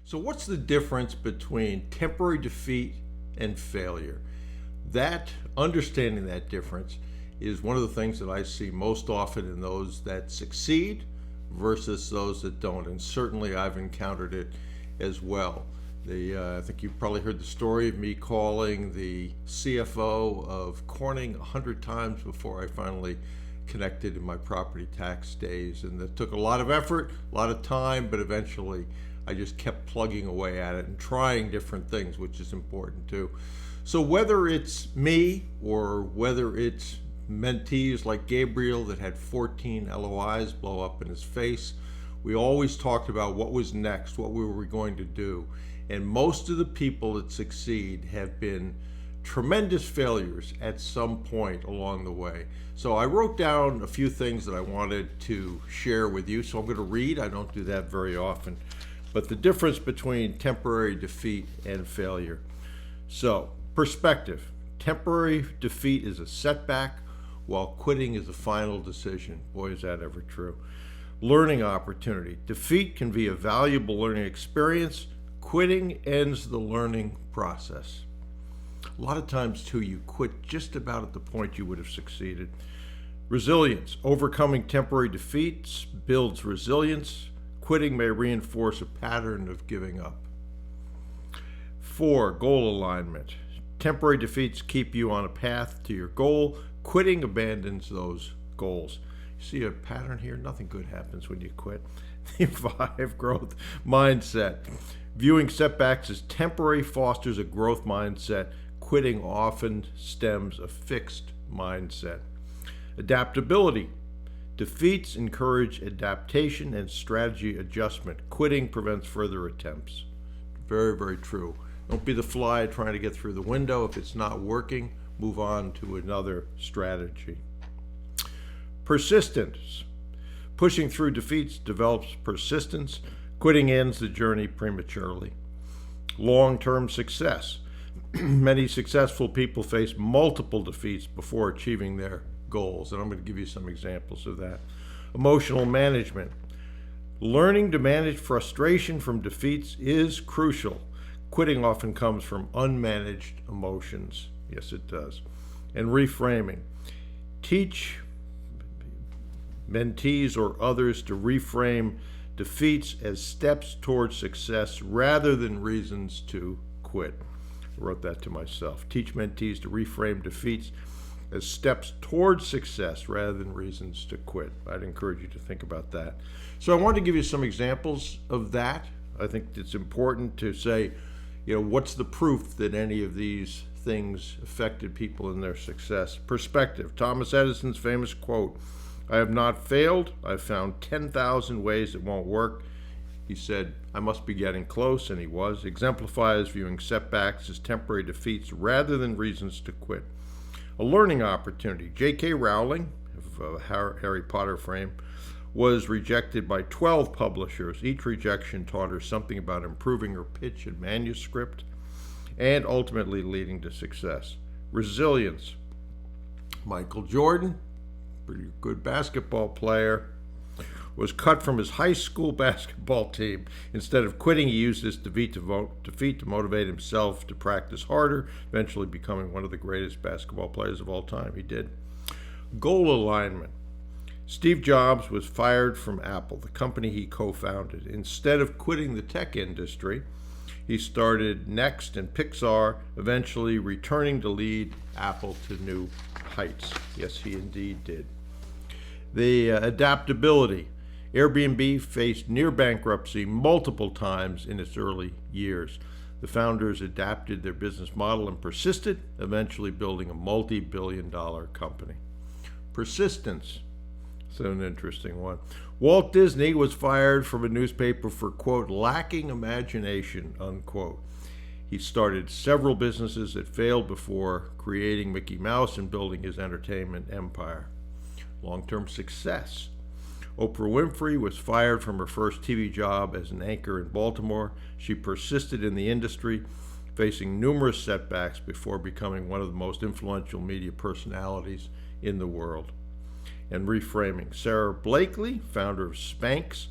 So, what's the difference between temporary defeat and failure? That understanding that difference is one of the things that I see most often in those that succeed versus those that don't. And certainly I've encountered it as well. I think you've probably heard the story of me calling the CFO of Corning 100 times before I finally connected in my property tax days. And it took a lot of effort, a lot of time, but eventually I just kept plugging away at it and trying different things, which is important too. So whether it's me or whether it's mentees like Gabriel that had 14 LOIs blow up in his face, we always talked about what was next, what we were going to do. And most of the people that succeed have been tremendous failures at some point along the way. So I wrote down a few things that I wanted to share with you. So I'm going to read. I don't do that very often. But the difference between temporary defeat and failure. So, perspective. Temporary defeat is a setback, while quitting is a final decision. Boy, is that ever true. Learning opportunity. Defeat can be a valuable learning experience. Quitting ends the learning process. A lot of times, too, you quit just about at the point you would have succeeded. Resilience. Overcoming temporary defeats builds resilience. Quitting may reinforce a pattern of giving up. 4, goal alignment. Temporary defeats keep you on a path to your goal. Quitting abandons those goals. You see a pattern here? Nothing good happens when you quit. 5, growth mindset. Viewing setbacks as temporary fosters a growth mindset. Quitting often stems a fixed mindset. Adaptability. Defeats encourage adaptation and strategy adjustment. Quitting prevents further attempts. Very, very true. Don't be the fly trying to get through the window. If it's not working, move on to another strategy. Persistence. Pushing through defeats develops persistence. Quitting ends the journey prematurely. Long-term success. Many successful people face multiple defeats before achieving their goals, and I'm going to give you some examples of that. Emotional management. Learning to manage frustration from defeats is crucial. Quitting often comes from unmanaged emotions. Yes, it does. And reframing. Teach mentees or others to reframe defeats as steps towards success rather than reasons to quit. I wrote that to myself. Teach mentees to reframe defeats as steps towards success rather than reasons to quit. I'd encourage you to think about that. So I wanted to give you some examples of that. I think it's important to say, what's the proof that any of these things affected people in their success? Perspective. Thomas Edison's famous quote, "I have not failed. I've found 10,000 ways it won't work." He said, "I must be getting close," and he was. Exemplifies viewing setbacks as temporary defeats rather than reasons to quit. A learning opportunity. J.K. Rowling, of Harry Potter fame, was rejected by 12 publishers. Each rejection taught her something about improving her pitch and manuscript, and ultimately leading to success. Resilience. Michael Jordan, pretty good basketball player, was cut from his high school basketball team. Instead of quitting, he used this defeat to motivate himself to practice harder, eventually becoming one of the greatest basketball players of all time. He did. Goal alignment. Steve Jobs was fired from Apple, the company he co-founded. Instead of quitting the tech industry, he started Next and Pixar, eventually returning to lead Apple to new heights. Yes, he indeed did. The adaptability. Airbnb faced near bankruptcy multiple times in its early years. The founders adapted their business model and persisted, eventually building a multi-billion-dollar company. Persistence. So an interesting one. Walt Disney was fired from a newspaper for, quote, lacking imagination, unquote. He started several businesses that failed before creating Mickey Mouse and building his entertainment empire. Long-term success. Oprah Winfrey was fired from her first TV job as an anchor in Baltimore. She persisted in the industry, facing numerous setbacks before becoming one of the most influential media personalities in the world. And reframing. Sarah Blakely, founder of Spanx,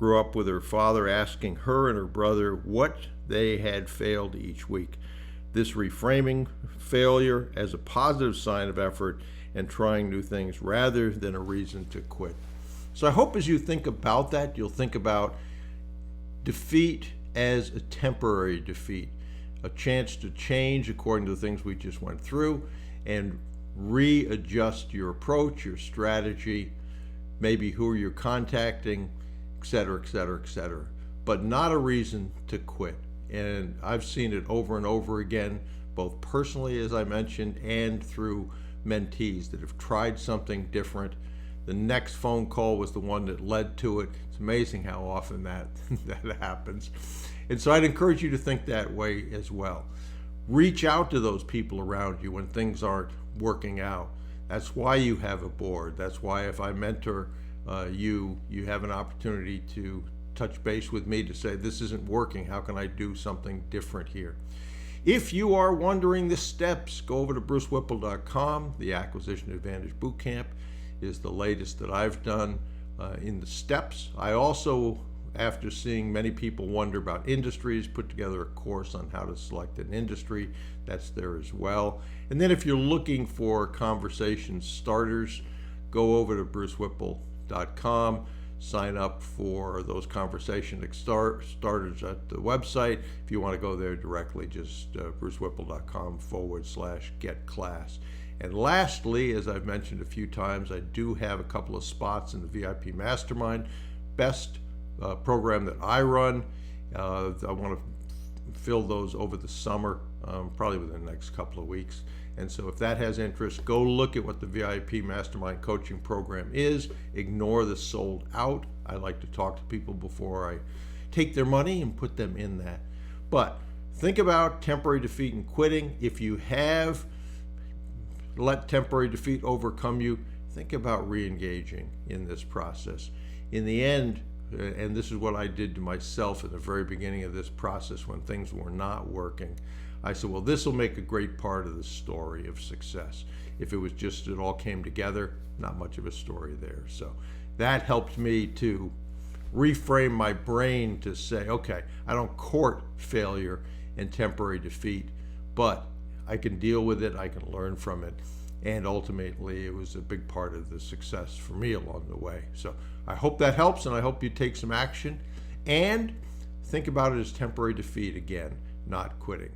grew up with her father asking her and her brother what they had failed each week. This reframing failure as a positive sign of effort and trying new things rather than a reason to quit. So I hope as you think about that, you'll think about defeat as a temporary defeat, a chance to change according to the things we just went through and readjust your approach, your strategy, maybe who you're contacting, etc., etc., etc., but not a reason to quit. And I've seen it over and over again, both personally, as I mentioned, and through mentees that have tried something different. The next phone call was the one that led to it. It's amazing how often that happens. And so I'd encourage you to think that way as well. Reach out to those people around you when things aren't working out. That's why you have a board. That's why if I mentor you have an opportunity to touch base with me to say, this isn't working, how can I do something different here? If you are wondering the steps, go over to brucewhipple.com. The Acquisition Advantage Bootcamp is the latest that I've done in the steps. I also, after seeing many people wonder about industries, put together a course on how to select an industry. That's there as well. And then if you're looking for conversation starters, go over to brucewhipple.com. Sign up for those conversation starters at the website. If you want to go there directly, just brucewhipple.com/get-class. And lastly, as I've mentioned a few times, I do have a couple of spots in the VIP Mastermind, best program that I run. I want to fill those over the summer, probably within the next couple of weeks. And so if that has interest, go look at what the VIP Mastermind Coaching Program is. Ignore the sold out. I like to talk to people before I take their money and put them in that. But think about temporary defeat and quitting. If you have let temporary defeat overcome you, think about re-engaging in this process. In the end, and this is what I did to myself at the very beginning of this process when things were not working, I said, well, this will make a great part of the story of success. If it was just it all came together, not much of a story there. So that helped me to reframe my brain to say, okay, I don't court failure and temporary defeat, but I can deal with it, I can learn from it, and ultimately it was a big part of the success for me along the way. So I hope that helps, and I hope you take some action and think about it as temporary defeat again, not quitting.